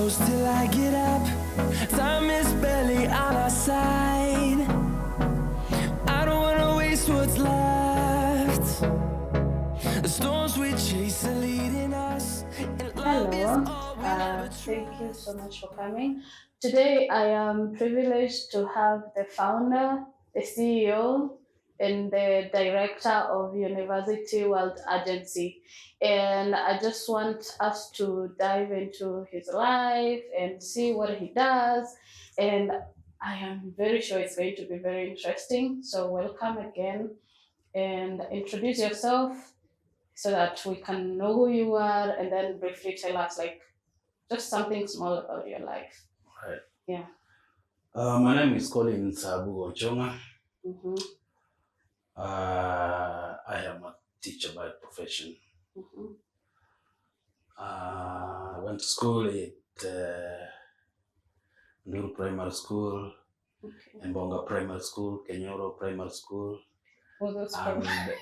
close till I get up. Time is barely on our side. I don't wanna waste what's left. The storms we chase are leading us. And love is Hello, all we'll ever thank you so trust. much for coming. Today, I am privileged to have the founder, the CEO, and the director of University World Agency. And I just want us to dive into his life and see what he does. And I am very sure it's going to be very interesting. So, welcome again and introduce yourself so that we can know who you are and then briefly tell us like just something small about your life. Right. Yeah. My name is Colin Sabu Ochonga. Mm-hmm. I am a teacher by profession. Mm-hmm. I went to school at Nuru Primary School, Okay. Mbonga Primary School, Kenyoro Primary School, All those and primary.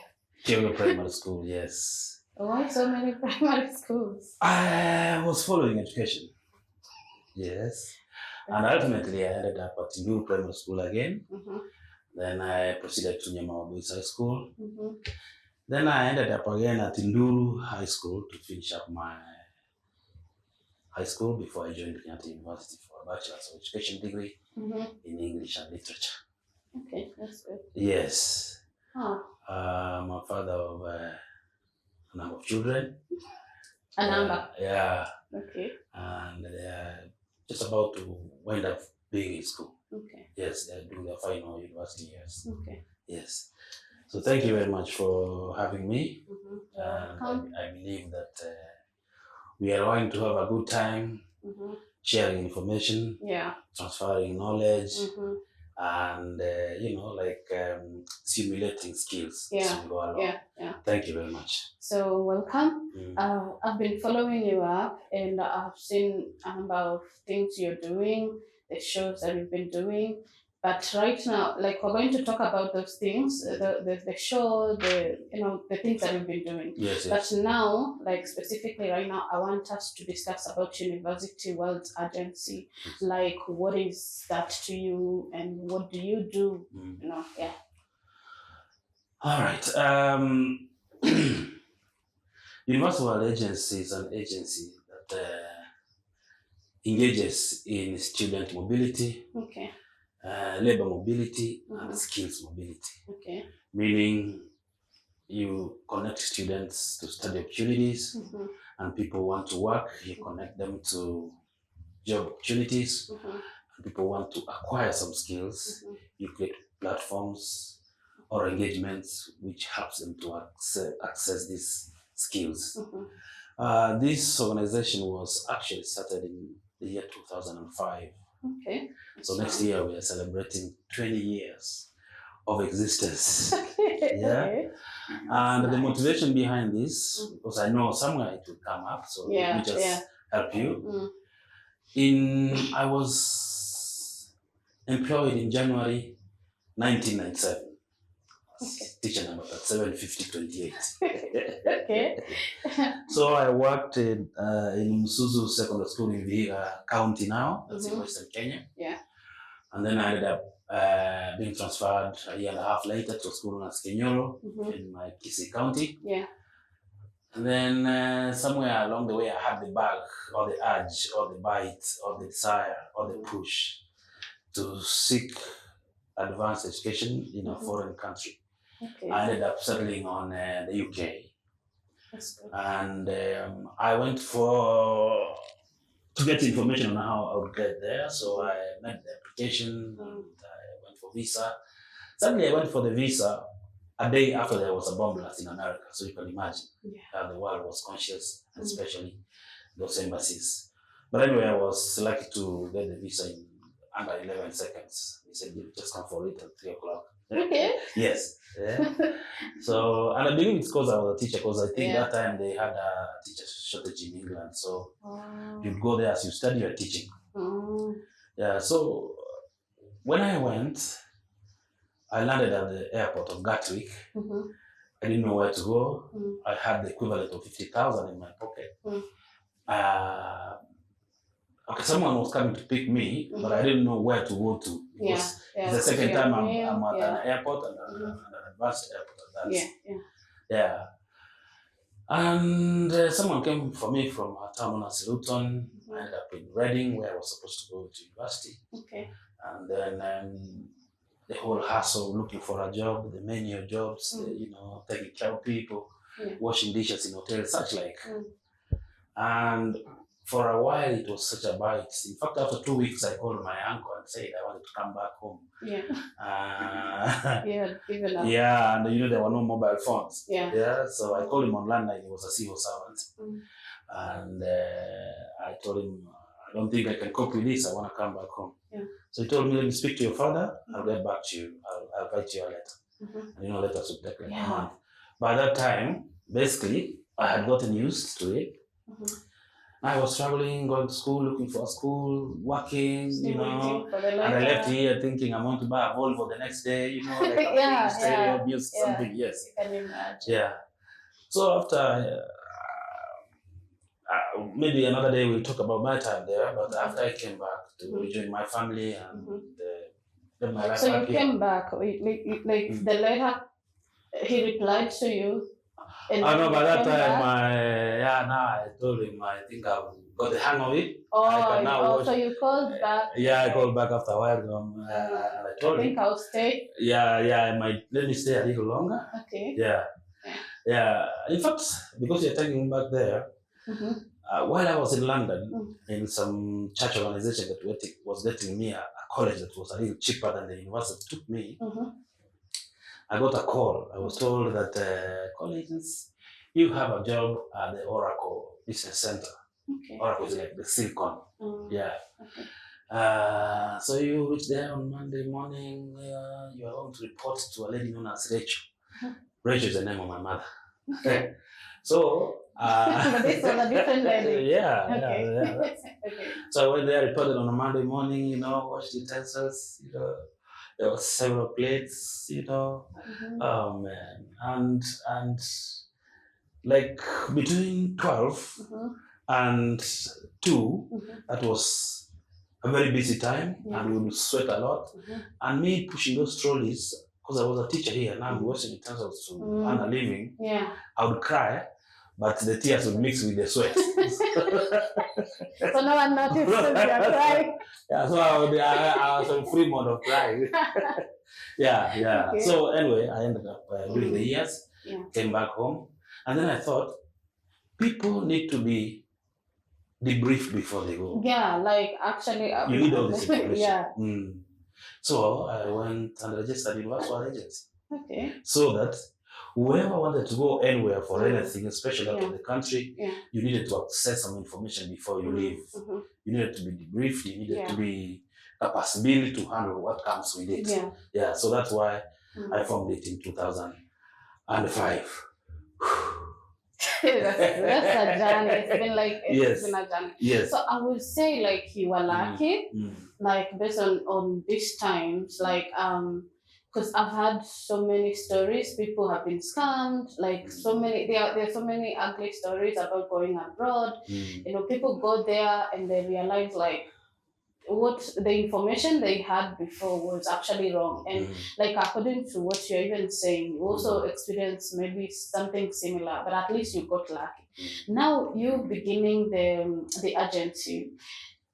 Kyogo Primary School, yes. Why so many primary schools? I was following education, yes. And ultimately I ended up at Nuru Primary School again. Mm-hmm. Then I proceeded to Nyamawa Boys High School. Mm-hmm. Then I ended up again at Nduru High School to finish up my high school before I joined Kenyatta University for a Bachelor's of Education degree Mm-hmm. in English and Literature. Okay, that's good. Yes. Oh, I'm a father of a number of children. a number. Yeah. Okay. And they're just about to wind up being in school. Okay. Yes, they're doing their final university years. Okay. Yes. So thank you very much for having me. Mm-hmm. And Welcome. I believe that we are going to have a good time Mm-hmm. sharing information, Yeah. transferring knowledge, Mm-hmm. and simulating skills Yeah. as we go along. Yeah. Yeah. Thank you very much. So welcome. Mm. I've been following you up and I've seen a number of things you're doing, the shows that you've been doing. But right now, like we're going to talk about those things, the show, the things that you've been doing. Yes, But yes. now, like specifically right now, I want us to discuss about University World Agency. Yes. Like what is that to you and what do you do? Mm. Yeah. All right. Universal World Agency is an agency that engages in student mobility, Okay. labor mobility, Mhm. and skills mobility. Okay. Meaning you connect students to study opportunities, Mm-hmm. and people want to work, you connect them to job opportunities, Mm-hmm. and people want to acquire some skills, Mm-hmm. you create platforms or engagements which helps them to access these skills. Mm-hmm. This organization was actually started in the year 2005. Okay. So next year we are celebrating 20 years of existence. Yeah. Okay. And the Nice. motivation behind this, because I know somewhere it will come up, so let me just help you. Mm. I was employed in January 1997. Okay. Teacher number 75028. Okay. So I worked in Musuzu Secondary School in Vihiga County now, that's in Western Kenya. Yeah. And then I ended up being transferred a year and a half later to a school known as Kenyoro in my Kisii County. Yeah. And then somewhere along the way, I had the bug or the urge or the bite or the desire or the push to seek advanced education in a foreign country. Okay. I ended up settling on the UK. That's good. And I went to get information on how I would get there. So I made the application and I went for visa. Suddenly I went for the visa a day after there was a bomb blast in America. So you can imagine how the world was conscious, and especially those embassies. But anyway, I was lucky to get the visa in under 11 seconds. He said, you just come for it at 3 o'clock. Okay. Yes. Yeah. So, and I believe it's because I was a teacher, because I think that time they had a teacher shortage in England. So you'd go there as you study, you're teaching. Yeah. So when I went, I landed at the airport of Gatwick. I didn't know where to go. I had the equivalent of 50,000 in my pocket. okay, someone was coming to pick me, but I didn't know where to go to because it's the second time I'm at an airport and an advanced airport at that. Yeah. And someone came for me from a town known as Luton. I ended up in Reading, where I was supposed to go to university. Okay. And then the whole hassle looking for a job, the menu of jobs, taking care of people, washing dishes in hotels, such like. And for a while, it was such a bite. In fact, after 2 weeks, I called my uncle and said I wanted to come back home. Even up. Yeah, and there were no mobile phones. Yeah. So I called him on landline. He was a C.E.O servant. And I told him, I don't think I can cope with this. I want to come back home. So he told me, let me speak to your father. I'll get back to you. I'll write you a letter. And letters would take like a month. By that time, basically, I had gotten used to it. I was traveling, going to school, looking for a school, working, and I left here thinking I'm going to buy a Volvo the next day, like a stereo, music, something. Yes. You can imagine. Yeah. So after maybe another day we'll talk about my time there, but after I came back to rejoin my family and then my life. So you came back, like the letter, he replied to you. I know by that time, I told him I think I've got the hang of it. So you called back? Yeah, I called back after a while. And I told him. I think I'll stay. Yeah, I might let me stay a little longer. Okay. Yeah. In fact, because you're taking me back there, while I was in London, in some church organization that was getting me a college that was a little cheaper than the university took me, I got a call. I was told that, Collins, you have a job at the Oracle Business Center. Okay. Oracle is like the Silicon. Yeah. Okay. So you reach there on Monday morning. You are going to report to a lady known as Rachel. Rachel is the name of my mother. Okay. So. But this was a different lady. Yeah. Okay. So I went there, reported on a Monday morning. Washed utensils. There were several plates, Oh man. And like between 12 and 2, that was a very busy time, and we would sweat a lot. And me pushing those trolleys, because I was a teacher here, and I'm washing utensils to earn a living. I would cry, but the tears would mix with the sweat. So no one noticed you're crying. Yeah, so I was on free mode of crying. Yeah. Okay. So anyway, I ended up doing the years, came back home, and then I thought people need to be debriefed before they go. Yeah, like actually. You need all this information. Yeah. So I went and registered in Universal Agency. Okay. So that whoever wanted to go anywhere for anything, especially out of the country, you needed to access some information before you leave. You needed to be debriefed. You needed to be a possibility to handle what comes with it. Yeah. So that's why I formed it in 2005. That's a journey. It's been a journey. Yes. So I would say like you were lucky, like based on these times, like because I've had so many stories. People have been scammed. Like so many, there are so many ugly stories about going abroad. People go there and they realize like what the information they had before was actually wrong. And like according to what you're even saying, you also experienced maybe something similar, but at least you got lucky. Now you beginning the agency.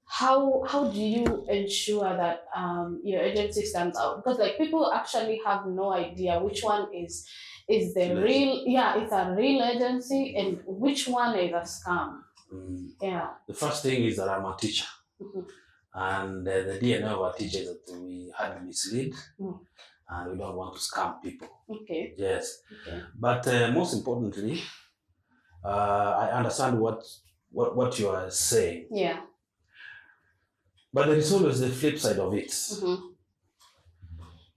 How do you ensure that your agency stands out? Because like people actually have no idea which one is the real, it's a real agency, and which one is a scam. Yeah. The first thing is that I'm a teacher. And the DNA of our teacher is that we hardly mislead and we don't want to scam people. Okay. Yes. Okay. But most importantly, I understand what you are saying. Yeah. But there is always the flip side of it.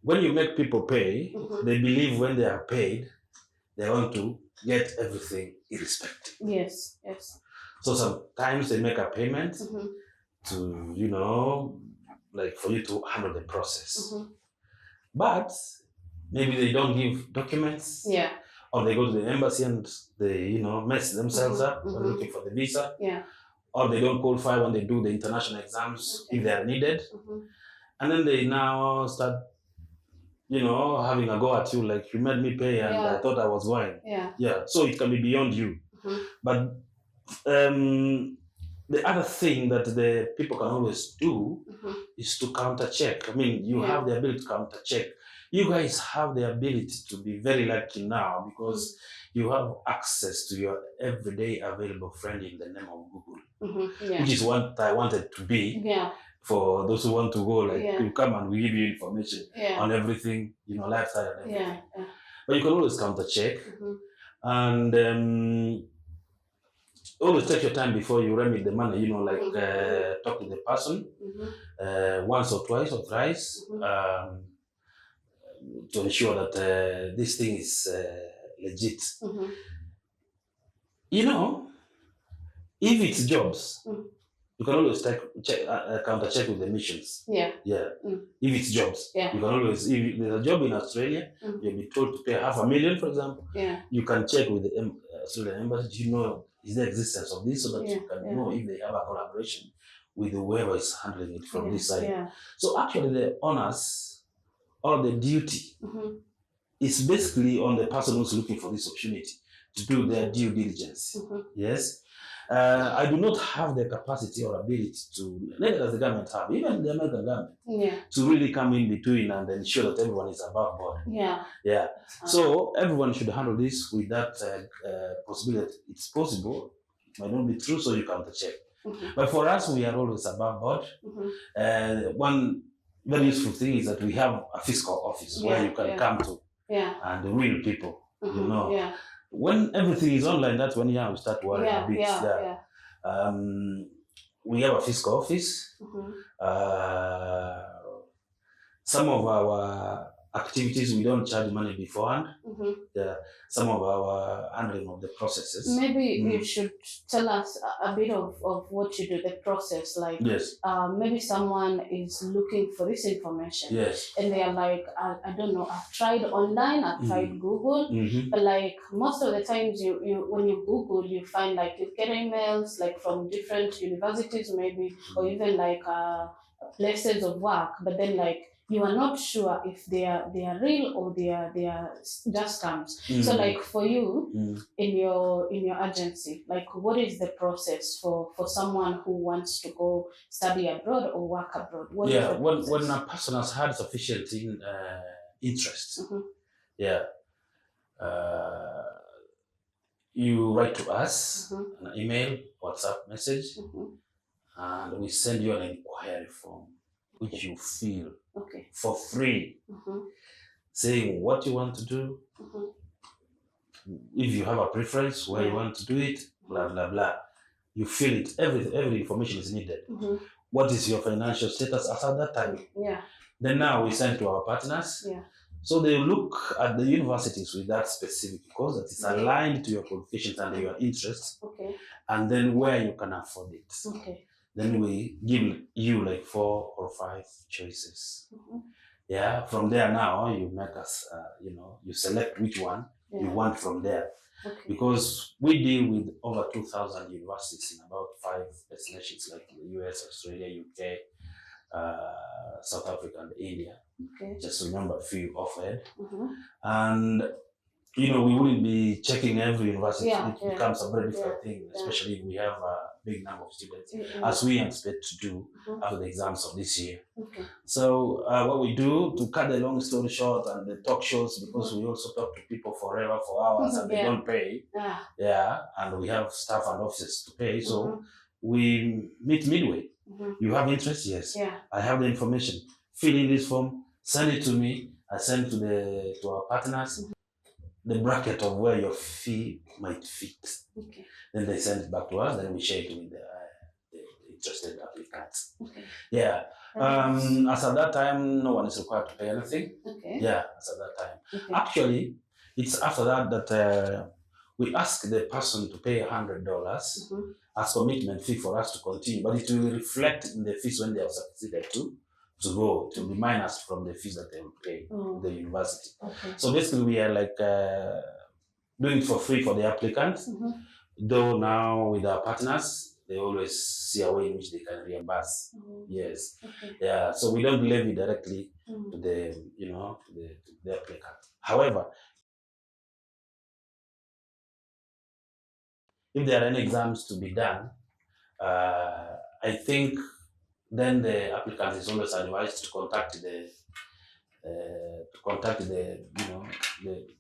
When you make people pay, they believe when they are paid, they want to get everything irrespective. Yes. So sometimes they make a payment to, like for you to handle the process. But maybe they don't give documents. Yeah. Or they go to the embassy and they, mess themselves up when looking for the visa. Yeah. or they don't qualify when they do the international exams if they are needed. And then they now start, having a go at you, like you made me pay and I thought I was going. Yeah. So it can be beyond you. But the other thing that the people can always do is to counter check. I mean, you have the ability to counter check. You guys have the ability to be very lucky now because you have access to your everyday available friend in the name of Google, which is what I wanted to be. For those who want to go, like you come and we give you information on everything, lifestyle and everything. But you can always counter check and always take your time before you remit the money, talk to the person once or twice or thrice to ensure that this thing is legit. If it's jobs, you can always counter check with the missions. If it's jobs, you can always, if there's a job in Australia, you'll be told to pay $500,000, for example. You can check with the Australian embassy. Is there existence of this, so that you can know if they have a collaboration with whoever is handling it from this side. So actually, the onus or the duty is basically on the person who's looking for this opportunity to do their due diligence. Yes. I do not have the capacity or ability to, neither does the government have, even the American government, to really come in between and ensure that everyone is above board. So everyone should handle this with that possibility. It's possible, it might not be true, so you counter check. But for us, we are always above board. One very useful thing is that we have a fiscal office where you can come to and the real people, When everything is online, that's when we start worrying a bit. We have a fiscal office. Some of our activities we don't charge money beforehand. Some of our handling of the processes. Maybe you should tell us a bit of what you do, the process. Like maybe someone is looking for this information. And they are like, I don't know, I've tried online, I've tried Google, but like most of the times you when you Google, you find like you get emails like from different universities maybe, or even like places of work, but then like you are not sure if they are real or they are just scams. So like for you in your agency, like what is the process for someone who wants to go study abroad or work abroad? What is the process? When a person has had sufficient interest, you write to us an email, WhatsApp message, and we send you an inquiry form which you fill for free, saying what you want to do, if you have a preference where you want to do it, blah blah blah. You fill it. Every information is needed. What is your financial status as at that time? Then now we send to our partners. So they look at the universities with that specific course that is aligned to your qualifications and your interests, and then where you can afford it. Then we give you like 4 or 5 choices. From there now you make us, you select which one you want from there. Because we deal with over 2,000 universities in about 5 destinations like the US, Australia, UK, South Africa, and India. Just to remember a few offhand. And we wouldn't be checking every university. It becomes a very different thing, especially if we have a big number of students, as we expect to do after the exams of this year. So what we do, to cut the long story short and the talk shows, because we also talk to people forever for hours and they don't pay. And we have staff and offices to pay. So we meet midway. You have interest? Yes. I have the information. Fill in this form, send it to me. I send it to our partners. The bracket of where your fee might fit. Then they send it back to us, then we share it with the interested applicants. As at that time, no one is required to pay anything. As at that time. Actually, it's after that we ask the person to pay $100 as commitment fee for us to continue, but it will reflect in the fees when they have succeeded to go. It will be minus from the fees that they will pay the university. So basically we are like doing it for free for the applicant, though now with our partners, they always see a way in which they can reimburse. Yes. Okay. Yeah. So we don't levy directly Mm. to the, to the applicant. However, if there are any exams to be done, I think then the applicant is always advised to contact the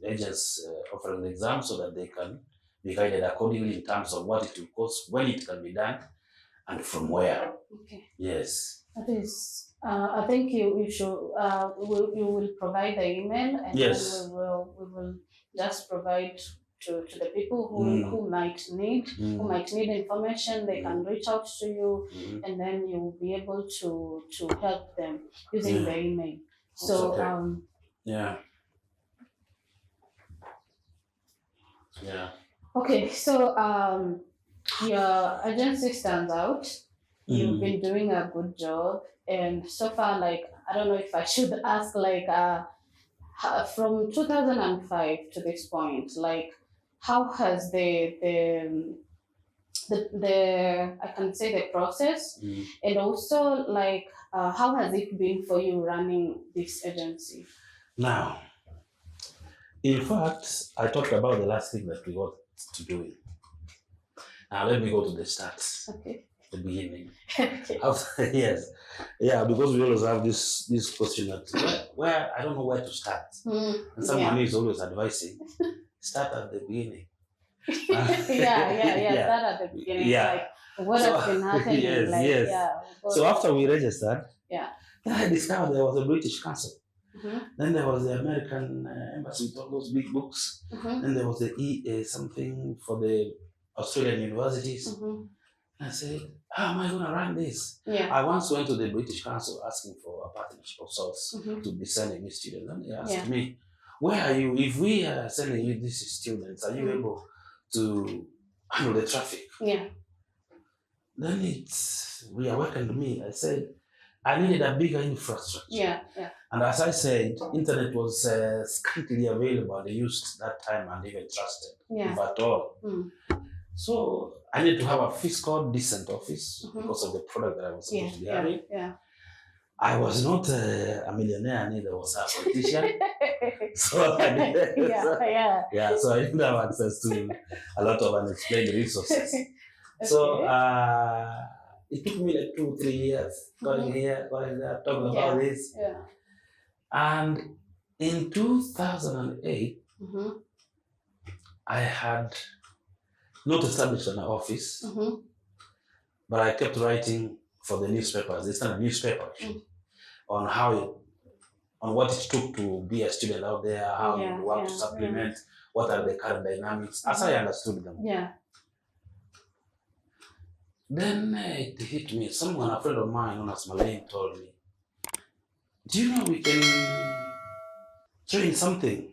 agents offering the exam so that they can be guided accordingly in terms of what it will cost, when it can be done, and from where. Okay. Yes. That is, I think you should, you will provide the email, and Yes. then we will just provide to the people who might need information. They can reach out to you, and then you will be able to help them using the email. So okay. Yeah. Yeah. Okay, so your agency stands out. You've been doing a good job, and so far, like, I don't know if I should ask, like, from 2005 to this point, like, how has the I can say the process, and also like how has it been for you running this agency? Now, in fact, I talked about the last thing that we got to do. Now let me go to the start. Okay. The beginning. Okay. Yes. Yeah, because we always have this question that where I don't know where to start. And someone is always advising, start at the beginning. Yeah. Start at the beginning. Yeah. Like what has been happening. Yes, like, yes. Yeah. So after we registered, yeah, I discovered there was a British Council. Mm-hmm. Then there was the American Embassy with all those big books. Mm-hmm. Then there was the something for the Australian universities. Mm-hmm. I said, how am I going to run this? Yeah. I once went to the British Council asking for a partnership of sorts Mm-hmm. to be sending me students. And they asked me, where are you? If we are sending you these students, are you able to handle the traffic? Yeah. Then it reawakened me. I said, I needed a bigger infrastructure. Yeah. And as I said, internet was scantily available. They used that time and even trusted, if at all. So I need to have a fiscal decent office because of the product that I was supposed to be having. Yeah. I was not a millionaire, neither was a politician. So I didn't, so I didn't have access to a lot of unexplained resources. Okay. So it took me like 2-3 years going here, going there, talking about this. Yeah. And in 2008, I had not established an office, but I kept writing for the newspapers. It's not a newspaper on what it took to be a student out there, how you work to supplement, what are the current dynamics, as I understood them. Yeah. Then it hit me. Someone, a friend of mine, known as Malaine, told me, do you know we can train something?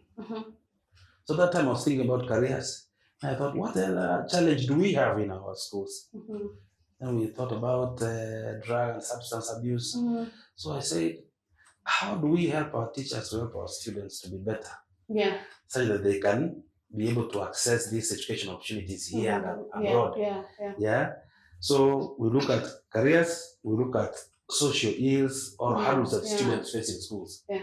So that time I was thinking about careers. I thought, what challenge do we have in our schools? Then we thought about drug and substance abuse. So I said, how do we help our teachers to help our students to be better? Yeah. So that they can be able to access these education opportunities here and abroad. Yeah. So we look at careers, we look at social ills or hurdles that students face in schools. Yeah.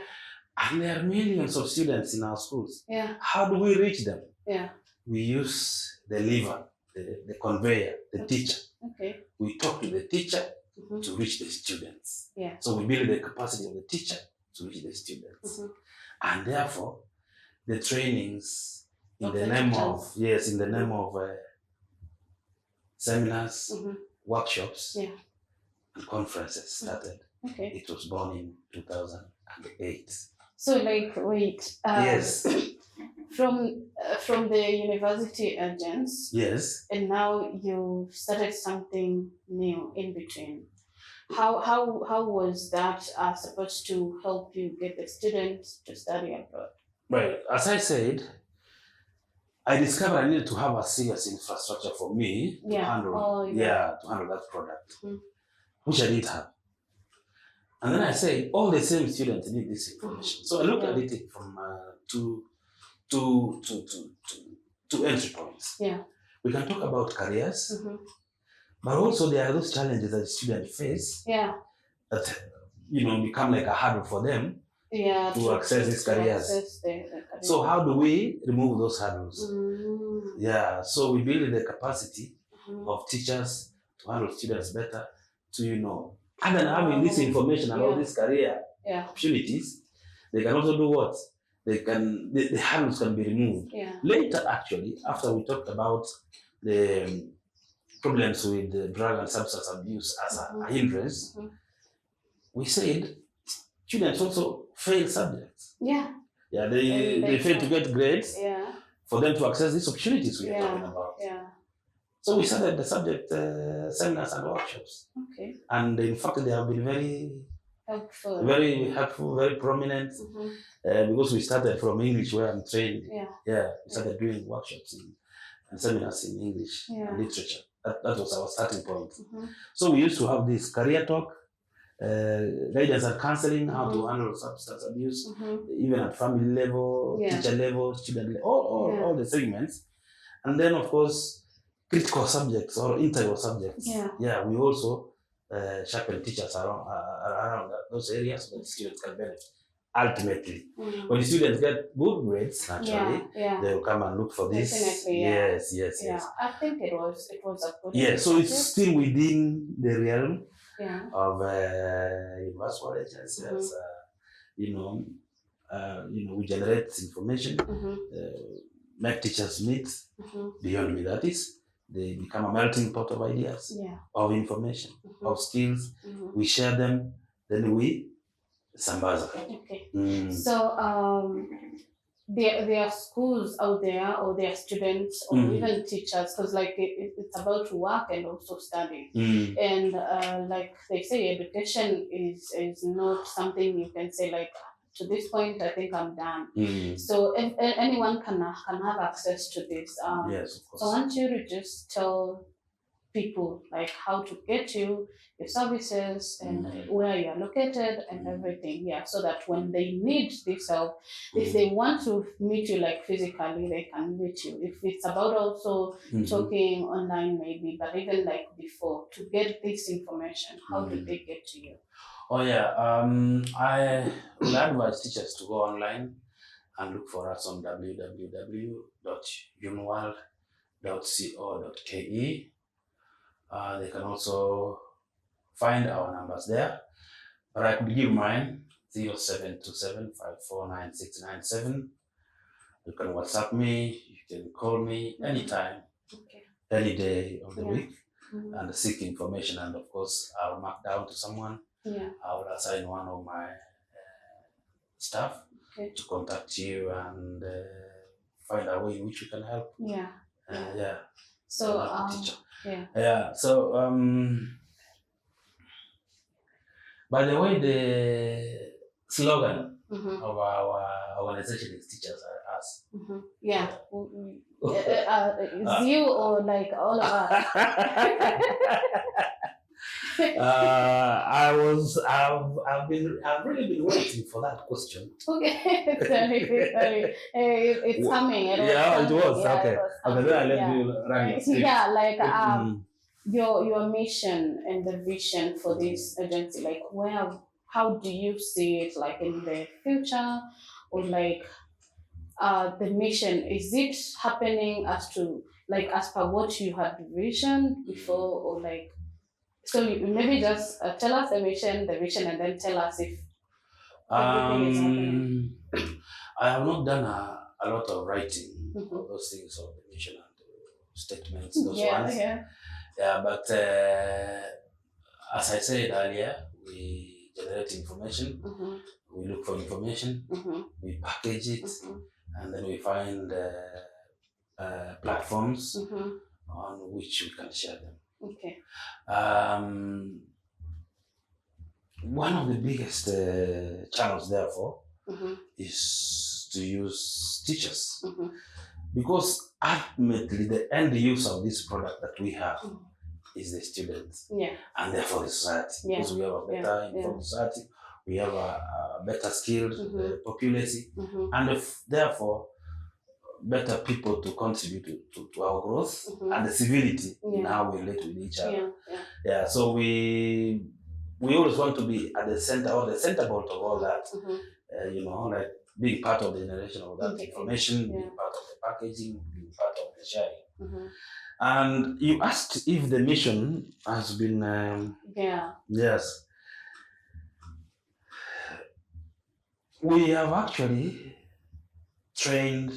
And there are millions of students in our schools. Yeah. How do we reach them? Yeah. We use the lever, the conveyor, the teacher. Okay. We talk to the teacher to reach the students. Yeah. So we build the capacity of the teacher to reach the students. And therefore, the trainings in the name of seminars, workshops, and conferences started. Okay. It was born in 2008. So, like, wait. Yes. From the university agents. Yes. And now you started something new in between. How was that supposed to help you get the students to study abroad? Right. As I said, I discovered I needed to have a serious infrastructure for me to handle that product, which I didn't have. And then I said, all the same students need this information. So I looked at it from two entry points. Yeah. We can talk about careers. But also there are those challenges that students face Yeah. that become like a hurdle for them Yeah. to access these careers. Access the career. So how do we remove those hurdles? Yeah, so we build the capacity of teachers to handle students better, to other than having this information about this career opportunities, they can also do what? The hurdles can be removed. Yeah. Later, actually, after we talked about the problems with the drug and substance abuse as a hindrance, we said students also fail subjects. Yeah. Yeah, they fail to get grades for them to access these opportunities we are talking about. Yeah. So we started the subject seminars and workshops. Okay. And in fact, they have been very helpful, very prominent, because we started from English where I'm trained. Yeah. We started doing workshops and seminars in English and literature. That was our starting point. So we used to have this career talk, guidance and counseling, how to handle substance abuse, even at family level, teacher level, student level, all the segments. And then, of course, critical subjects or integral subjects. Yeah, we also sharpen teachers around those areas so that students can benefit. Ultimately, when the students get good grades, naturally, they will come and look for this. Definitely, Yes. I think it was a good. Yeah, so it's still within the realm of universal agencies. We generate information, make teachers meet. Beyond me, that is, they become a melting pot of ideas, of information, of skills. We share them, then we sambaza. Okay. So there are schools out there, or there are students, or even teachers, because like it's about work and also study. And like they say, education is not something you can say like, to this point, I think I'm done. So if anyone can have access to this. Yes, of course. So I want you to just tell people like how to get you, your services, and where you are located and everything. Yeah, so that when they need this help, if they want to meet you like physically, they can meet you. If it's about also talking online maybe, but even like before, to get this information, how do they get to you? Oh yeah, I would advise teachers to go online and look for us on www.unworld.co.ke. They can also find our numbers there, but I could give mine, 0727549697. You can WhatsApp me, you can call me anytime, any day of the week, and seek information. And of course, I'll mark down to someone. I will assign one of my staff to contact you and find a way in which we can help. So So by the way, the slogan of our organization is "Teachers are us." Is you or like all of us? I've really been waiting for that question. Okay, sorry. It's coming. It was. Okay. Okay, then I let you run your script. Your mission and the vision for this agency, like how do you see it, like in the future, or like the mission, is it happening as per what you had visioned before, or like, so maybe just tell us the vision, and then tell us if everything is happening. I have not done a lot of writing of those things, of the mission and statements, those ones. But as I said earlier, we generate information, we look for information, we package it, and then we find platforms on which we can share them. Okay. One of the biggest channels, therefore, is to use teachers, because ultimately the end use of this product that we have is the students, and therefore the society. Because we have a better informed society, we have a better skilled populace, and therefore better people to contribute to our growth Mhm. and the civility in Yeah. how we relate with each other. Yeah. So we always want to be at the center or the center bolt of all that. Mhm. Like being part of the generation of that Okay. information, Yeah. being part of the packaging, being part of the sharing. Mhm. And you asked if the mission has been. Yeah. Yes. We have actually trained.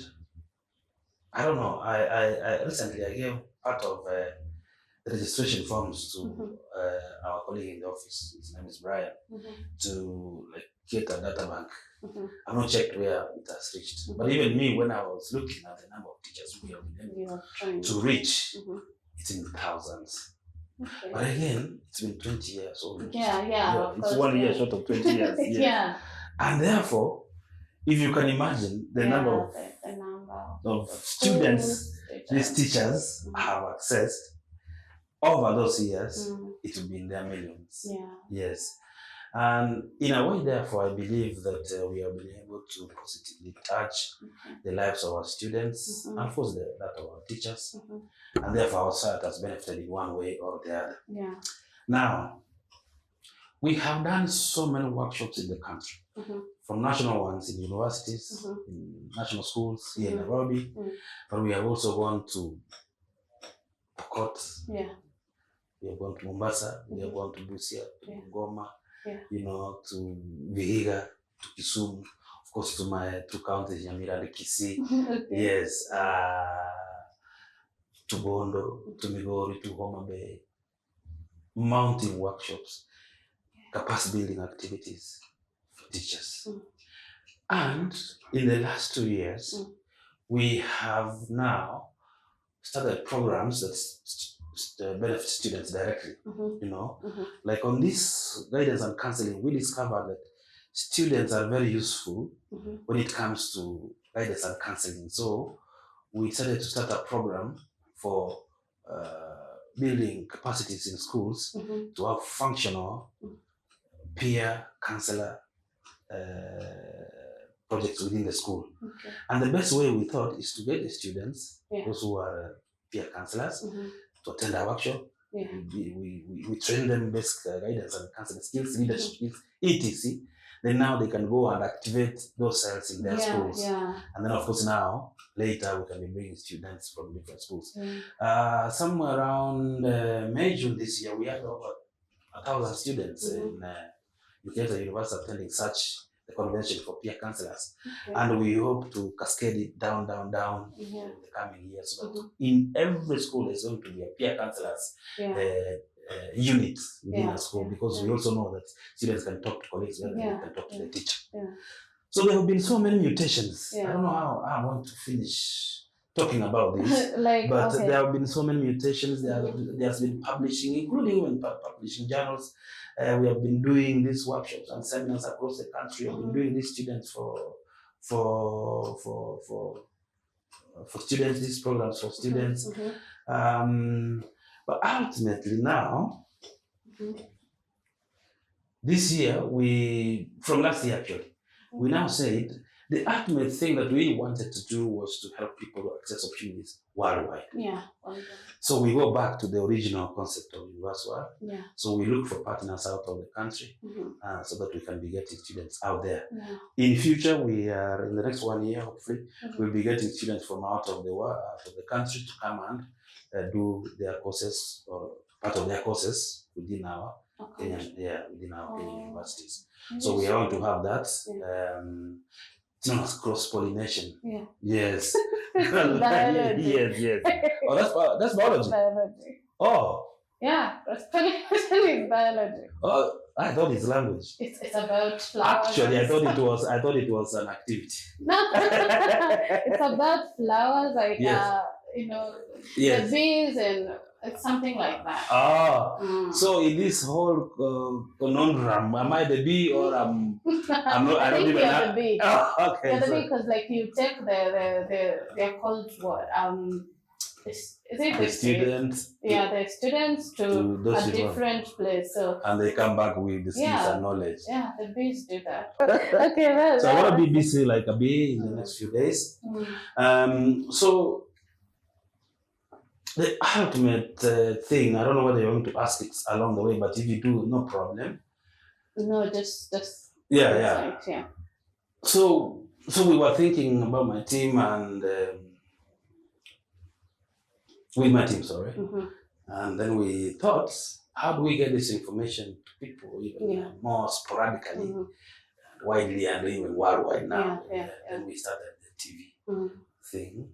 I don't know. I recently I gave part of the registration forms to Mhm. our colleague in the office. His name is Brian, Mhm. to like get a data bank. Mhm. I've not checked where it has reached, Mhm. but even me, when I was looking at the number of teachers we have been You able have trained. to reach, Mhm. it's in thousands. Okay. But again, it's been 20 years almost. Yeah, of it's course, 1 year yeah. short of 20 years. Yes. Yeah. And therefore, if you can imagine the number of, the number of students these teachers Mhm. have accessed over those years, Mm. it will be in their millions. Yeah. Yes. And in a way, therefore, I believe that we have been able to positively touch Okay. the lives of our students Mhm. and, of course, that of our teachers. Mhm. And therefore, our society has benefited in one way or the other. Yeah. Now, we have done so many workshops in the country, Mhm. from national ones in universities, Mhm. in national schools here in Mhm. Nairobi, Mm. but we have also gone to Pokot, Yeah. we have gone to Mombasa, we have Mhm. gone to Busia, to Yeah. Goma, Yeah. to Vihiga, to Kisumu, of course, to my two counties, Nyamira and Kisii. Okay. Yes, to Bondo, to Migori, to Homa Bay, mounting workshops, capacity building activities for teachers. Mm. And in the last 2 years, Mm. we have now started programs that benefit students directly. Mhm. Mhm. Like on this guidance and counseling, we discovered that students are very useful Mhm. when it comes to guidance and counseling. So we decided to start a program for building capacities in schools Mhm. to have functional peer counselor projects within the school. Okay. And the best way we thought is to get the students, Yeah. those who are peer counselors, Mhm. to attend our workshop. Yeah. We train them basic guidance and counseling skills, leadership skills, etc. Then now they can go and activate those cells in their schools. Yeah. And then, of course, now, later, we can be bringing students from different schools. Yeah. Somewhere around May, June this year, we had over 1,000 students in Uketa University attending the convention for peer counselors. Okay. And we hope to cascade it down Yeah. in the coming years. So that in every school, there's going to be a peer counselors unit within a school, because we also know that students can talk to colleagues better than they can talk to the teacher. Yeah. So there have been so many mutations. Yeah. I don't know how I want to finish talking about this, but okay. there have been so many mutations. There's been publishing, including even publishing journals. We have been doing these workshops and seminars across the country. We've been doing these students for students, these programs for students. But ultimately now, this year, from last year actually, we now said the ultimate thing that we wanted to do was to help people to access opportunities worldwide. Yeah. So we go back to the original concept of Universal. Yeah. So we look for partners out of the country so that we can be getting students out there. Yeah. In future, we are in the next 1 year, hopefully, we'll be getting students from out of the world, out of the country, to come and do their courses or part of their courses within our Kenyan universities. So we are going to have that. It's known as cross-pollination. Yeah. Yes. Biology. Yes. Oh, that's biology. Biology. Oh. Yeah, cross-pollination is biology. Oh, I thought it's language. It's about flowers. Actually, I thought it was an activity. No, it's about flowers, like yes. the bees, and it's something like that. So in this whole conundrum, am I the bee or I'm not? I don't even know. The bee. Oh, okay. You're the bee because, like, you take they're called what? is it the students yeah, the students to those a people, different place. So and they come back with the skills Yeah. and knowledge. yeah, the bees do that. Okay, well, So I'm gonna be busy like a bee in the next few days. So the ultimate thing, I don't know whether you're going to ask it along the way, but if you do, no problem. No, just Yeah, insight, yeah. So we were thinking about my team and with my team, sorry. And then we thought, how do we get this information to people even more sporadically, widely, and even worldwide now? Then we started the TV thing.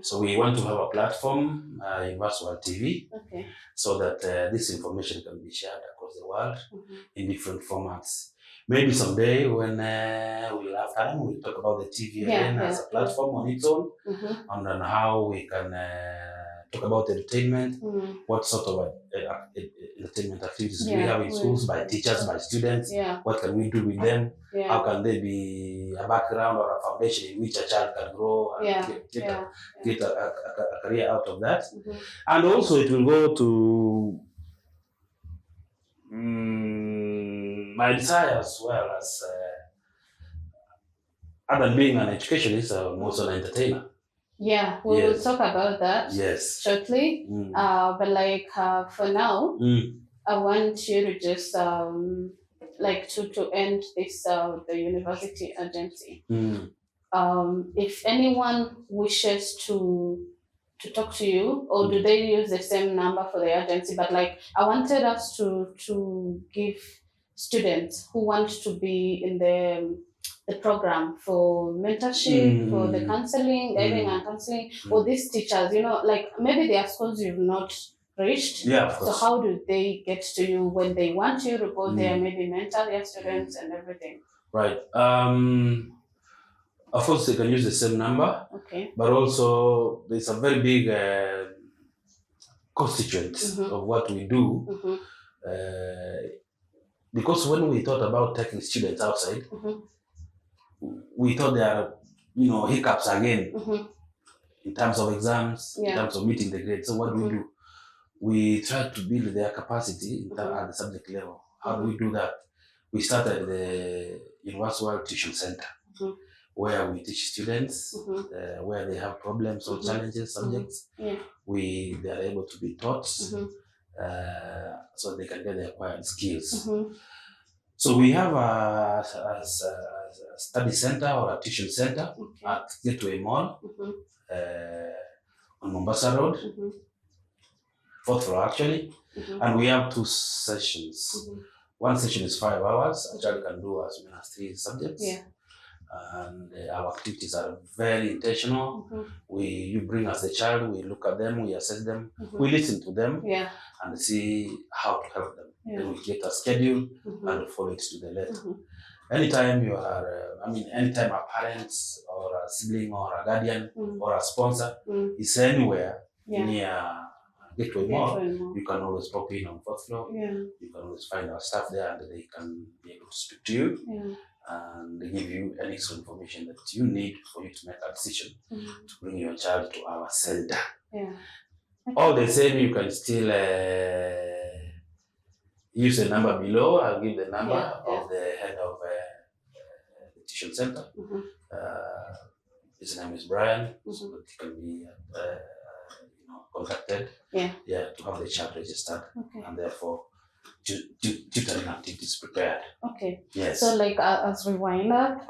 So we want to have a platform, Universal TV, so that this information can be shared across the world in different formats. Maybe someday when we'll have time, we'll talk about the TV again as a platform on its own, and then how we can talk about entertainment, what sort of entertainment activities do we have in schools, by teachers, by students, what can we do with them, how can they be a background or a foundation in which a child can grow and get a career out of that. And also it will go to my desire as well as other than being an educationist, I'm also an entertainer. Yeah, we will talk about that shortly. But like for now, I want you to just like to end this the university agency. If anyone wishes to talk to you, or do they use the same number for the agency? But like I wanted us to give students who want to be in the program for mentorship, for the counseling, guiding and counseling, or these teachers, like maybe there are schools you've not reached. So how do they get to you when they want you to go there, maybe mentor their students and everything? Right. Of course, they can use the same number, but also there's a very big constituent of what we do. Because when we thought about taking students outside, we thought there are, hiccups again in terms of exams, in terms of meeting the grade. So what do we do? We try to build their capacity at the subject level. How do we do that? We started the Universal Tuition Center, where we teach students where they have problems or challenges, subjects. They are able to be taught so they can get the acquired skills. So we have a study center or a tuition center at Gateway Mall on Mombasa Road, 4th floor actually, and we have 2 sessions. One session is 5 hours. A child can do as many as 3 subjects. And our activities are very intentional. You bring us the child, we look at them, we assess them, we listen to them, and see how to help them. Then we get a schedule and follow it to the letter. Anytime you are, anytime a parent or a sibling or a guardian or a sponsor is anywhere near Gateway Mall, you can always pop in on 4th floor. You can always find our staff there, and they can be able to speak to you and give you any extra information that you need for you to make a decision to bring your child to our center. All the same, you can still use the number below. I'll give the number of the head of the tuition center. His name is Brian, so that he can be contacted to have the child registered and therefore tutoring activities prepared. So like as we wind up,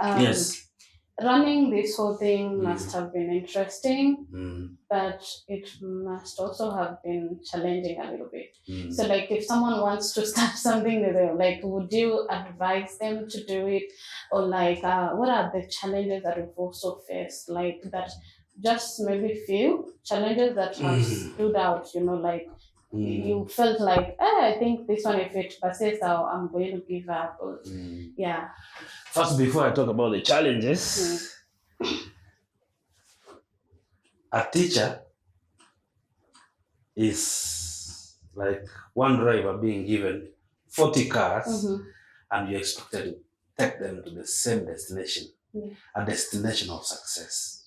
running this whole thing must have been interesting, but it must also have been challenging a little bit. So like if someone wants to start something with them, like would you advise them to do it? Or like what are the challenges that you've also faced, like that just maybe few challenges that have stood out, like you felt like, I think this one if it persists, I'm going to give up. First, before I talk about the challenges, a teacher is like one driver being given 40 cars and you're expected to take them to the same destination, a destination of success.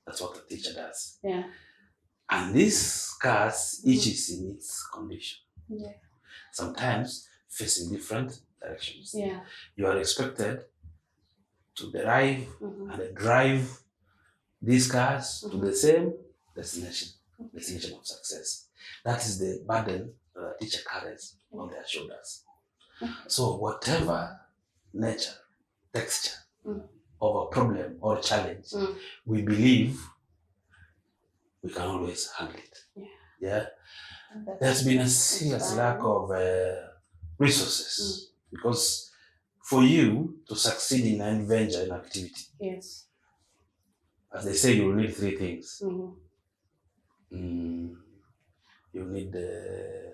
That's what a teacher does. And these cars, each is in its condition. Yeah. Sometimes facing different directions. Yeah. You are expected to derive Mm-hmm. and drive these cars to the same destination of success. That is the burden that a teacher carries on their shoulders. So whatever nature, texture of a problem or challenge, we believe we can always handle it. Yeah. There's been a serious lack of resources because for you to succeed in an venture, in activity, yes, as they say, you will need three things. Mm-hmm. You need the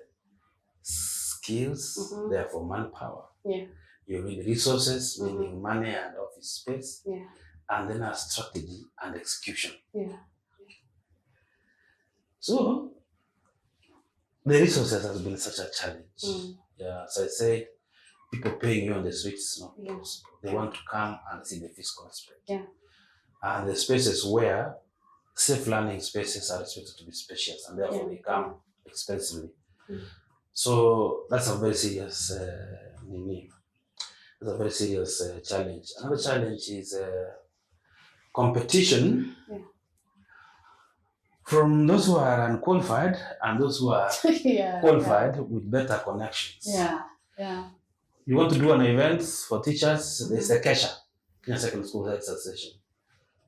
skills, therefore manpower. Yeah. You need resources, meaning money and office space. Yeah. And then a strategy and execution. Yeah. So the resources has been such a challenge. Yeah, as I said, people paying you on the streets is not possible. They want to come and see the physical aspect. Yeah. And the spaces where safe learning spaces are expected to be spacious and therefore they come expensively. So that's a very serious challenge. Another challenge is competition from those who are unqualified and those who are qualified with better connections. Yeah, yeah. You want to do an event for teachers, there's a Kesha, Kenya Secondary School Health Association,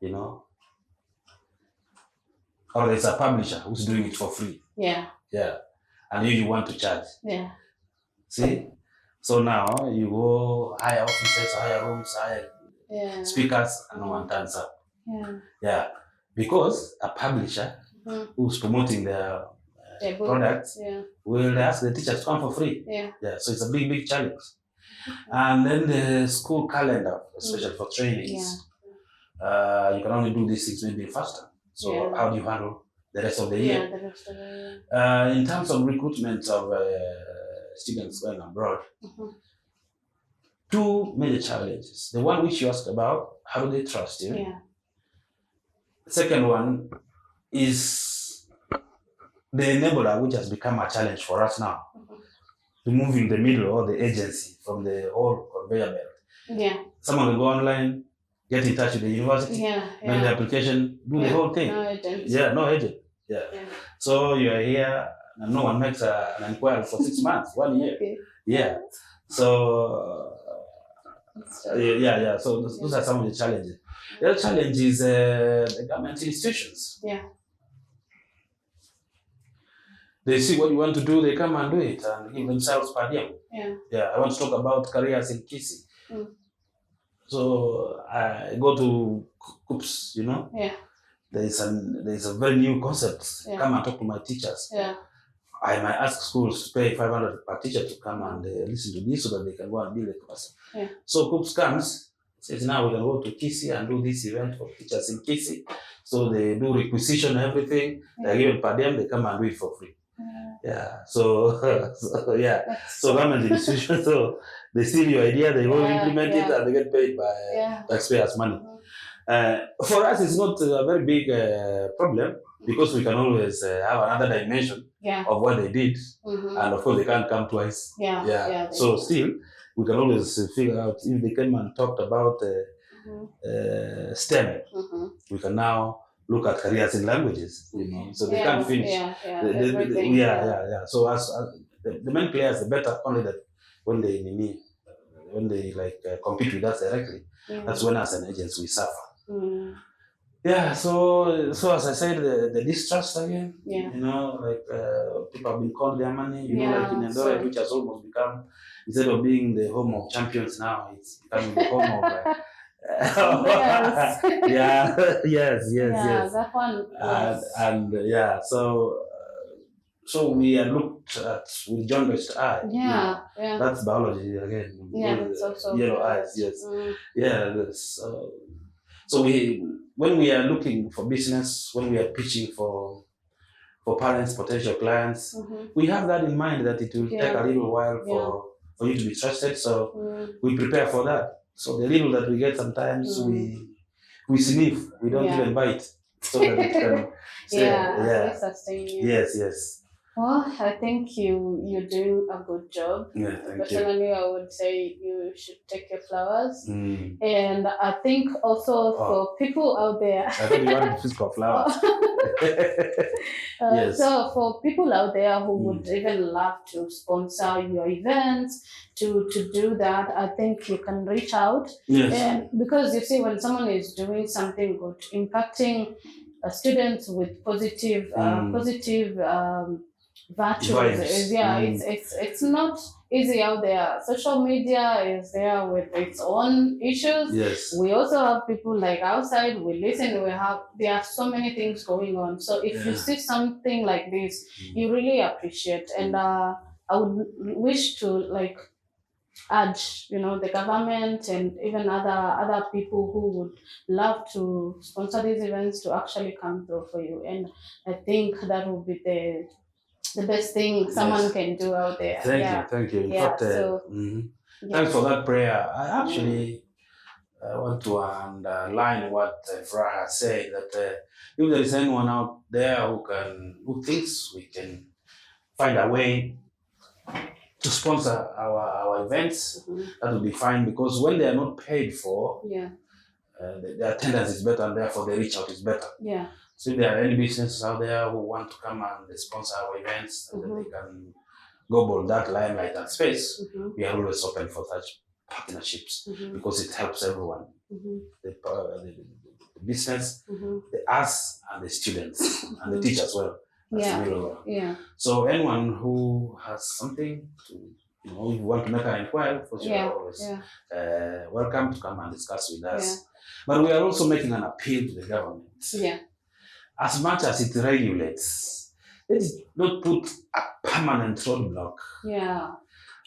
you know, or there's a publisher who's doing it for free. Yeah. Yeah. And you want to charge. Yeah. See? So now you go hire offices, hire rooms, hire speakers, and no one turns up. Yeah. Yeah. Because a publisher who's promoting their products will ask the teachers to come for free. Yeah. Yeah. So it's a big, big challenge. And then the school calendar, especially for trainings. You can only do these things maybe faster. So how do you handle the rest of the year? The rest of the year. In terms of recruitment of students going abroad, two major challenges. The one which you asked about, how do they trust you? Yeah. The second one is the enabler, which has become a challenge for us now, to move in the middle or the agency from the whole conveyor belt. Yeah. Someone will go online, get in touch with the university, make the application, do the whole thing. No agent. Yeah, no agent. Yeah. So you are here and no one makes an inquiry for 6 months, 1 year. Yeah. So So those are some of the challenges. The other challenge is the government institutions. Yeah. They see what you want to do, they come and do it and give themselves per diem. Yeah. I want to talk about careers in Kisii. So I go to COOPS, you know. Yeah. There's a very new concept. Come and talk to my teachers. Yeah. I might ask schools to pay 500 per teacher to come and listen to this so that they can go and build a capacity. Yeah. So COOPS comes, says now we can go to Kisii and do this event for teachers in Kisii. So they do requisition, everything. They're given per diem, they come and do it for free. Yeah. So government institutions, so they steal your idea, they will implement it, and they get paid by taxpayers' money. For us, it's not a very big problem because we can always have another dimension of what they did, and of course they can't come twice. So still, we can always figure out if they came and talked about STEM. We can now look at careers in languages, you know, so they can't finish. So as the main players, the better only that when they compete with us directly, that's when as an agency we suffer. So as I said, the distrust again, you know, people have been called their money, you know, like in Eldoret, which has almost become, instead of being the home of champions now, it's becoming the home of yes. That one. So we are looked at with jaundiced eye. That's biology again. It's also yellow eyes. Yes. So when we are looking for business, when we are pitching for parents, potential clients, we have that in mind that it will take a little while for you to be trusted. So we prepare for that. So the little that we get sometimes we sniff, we don't even bite. so that it can stay. Yeah, Yeah. at sustain you. Yes. Well, I think you're doing a good job. Yeah, thank you. Personally, I would say you should take your flowers. Mm. And I think also for people out there. I thought you wanted physical flowers. Yes. So for people out there who would even love to sponsor your events, to do that, I think you can reach out. Yes. And because you see, when someone is doing something good, impacting students with positive virtues, Vibes. it's not easy out there. Social media is there with its own issues. Yes. We also have people like outside, we listen, there are so many things going on. So if you see something like this, you really appreciate. And I would wish to like urge, the government and even other people who would love to sponsor these events to actually come through for you. And I think that would be the best thing someone can do out there. Thank you. In fact, thanks for that prayer. I actually want to underline what Fraha said, that if there is anyone out there who thinks we can find a way to sponsor our events, that will be fine, because when they are not paid for, the attendance is better, and therefore the reach out is better. Yeah. So if there are any businesses out there who want to come and sponsor our events, and then they can go bold that limelight and space, we are always open for such partnerships, because it helps everyone. The business, the us, and the students, and the teachers as well. So anyone who has something to, if you want to make an inquiry, for sure, always welcome to come and discuss with us. But we are also making an appeal to the government. As much as it regulates, let it not put a permanent roadblock.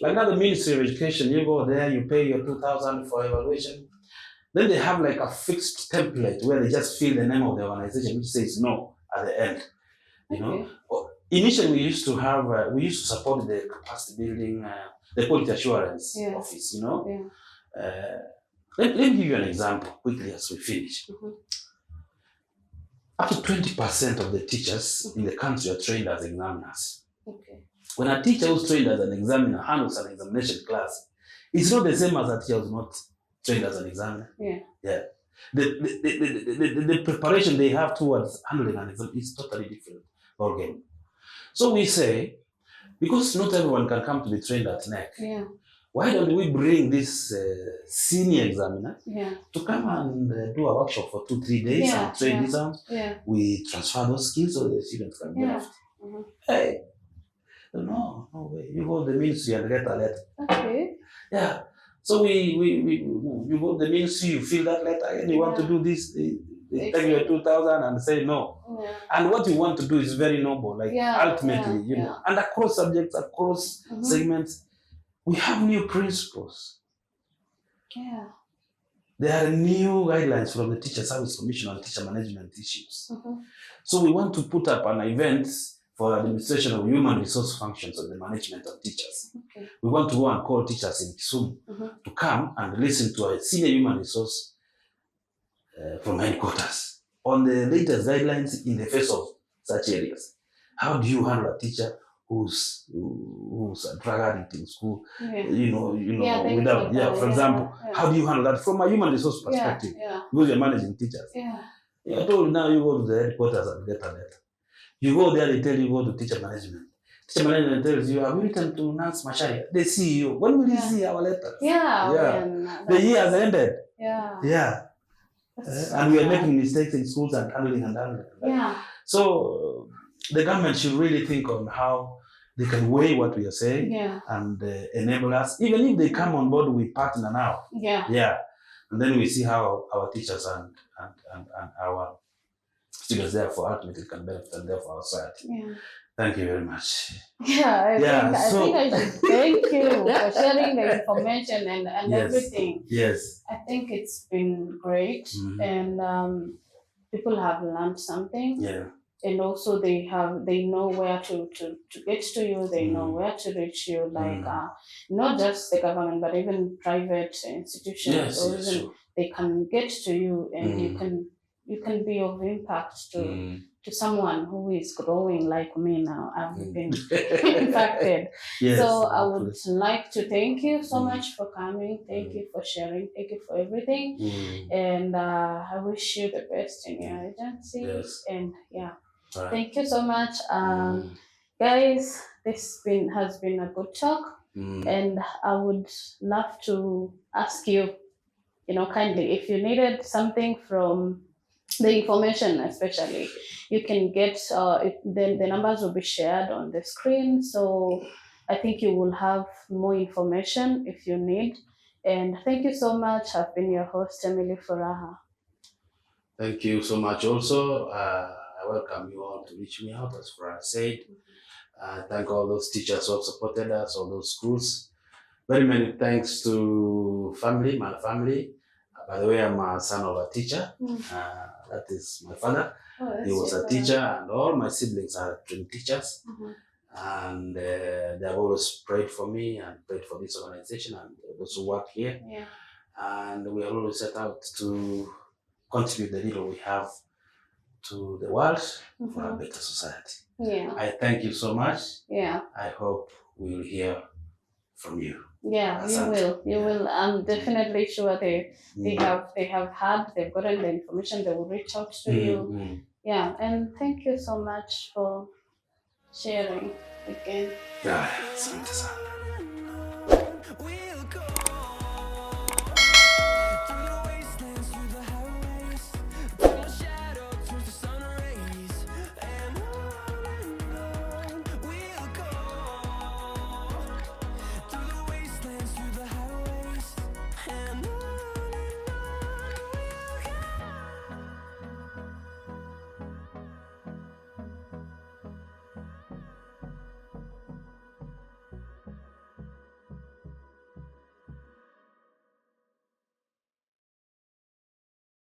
Like now the Ministry of Education, you go there, you pay your 2,000 for evaluation. Then they have like a fixed template where they just fill the name of the organization, which says no at the end. Initially we used to support the capacity building, the quality assurance office. Let me give you an example quickly as we finish. Up to 20% of the teachers in the country are trained as examiners. When a teacher who's trained as an examiner handles an examination class, it's not the same as a teacher who's not trained as an examiner. The preparation they have towards handling an exam is totally different ballgame. So we say, because not everyone can come to be trained at NEC, why don't we bring this senior examiner to come and do a workshop for 2-3 days and train these out? We transfer those skills so the students can get left. Hey, no way. You go to the ministry and get a letter. So you go to the ministry, you fill that letter, and you want to do this. They take you 2,000 and say no. And what you want to do is very noble. Like ultimately, and across subjects, across segments, we have new principles. There are new guidelines from the Teacher Service Commission on teacher management issues. So we want to put up an event for administration of human resource functions of the management of teachers. We want to go and call teachers in Kisumu to come and listen to a senior human resource from headquarters on the latest guidelines in the face of such areas. How do you handle a teacher who's a drug addict in school? Without, for example, how do you handle that from a human resource perspective? Because you're managing teachers. You're told now you go to the headquarters and get a letter. You go there, they tell you go to teacher management. Teacher management tells you, have you written to Nance Macharia, the CEO? When will you see our letters? The year has ended. And we are making mistakes in schools and handling. So the government should really think on how they can weigh what we are saying and enable us, even if they come on board with partner now. And then we see how our teachers and our students therefore ultimately can benefit, and therefore our society. Thank you very much. I think I should thank you for sharing the information and everything. I think it's been great, and people have learned something. And also they know where to get to you. They know where to reach you. Like not just the government, but even private institutions, or even they can get to you, and you can you can be of impact Mm. to someone who is growing like me now. I've Mm. been impacted. Yes, So I would absolutely. like to thank you so Mm. much for coming. Thank Mm. you for sharing. Thank you for everything. Mm. And I wish you the best in your agency. Yes. And yeah, All right. thank you so much. Mm. Guys, has been a good talk. Mm. And I would love to ask you, kindly, if you needed something from the information, especially, you can get the numbers will be shared on the screen. So I think you will have more information if you need. And thank you so much. I've been your host, Emily Furaha. Thank you so much. Also, I welcome you all to reach me out, as Farah said. Thank all those teachers who have supported us, all those schools. Very many thanks to my family. By the way, I'm a son of a teacher. That is my father. Oh, He was a teacher, and all my siblings are trained teachers. And they have always prayed for me and prayed for this organization and those who work here. Yeah. And we are always set out to contribute the little we have to the world for a better society. Yeah. I thank you so much. Yeah. I hope we will hear from you. Yeah, you will. You will. I'm definitely sure they've gotten the information. They will reach out to you. Yeah, and thank you so much for sharing again. Yeah, asante sana. We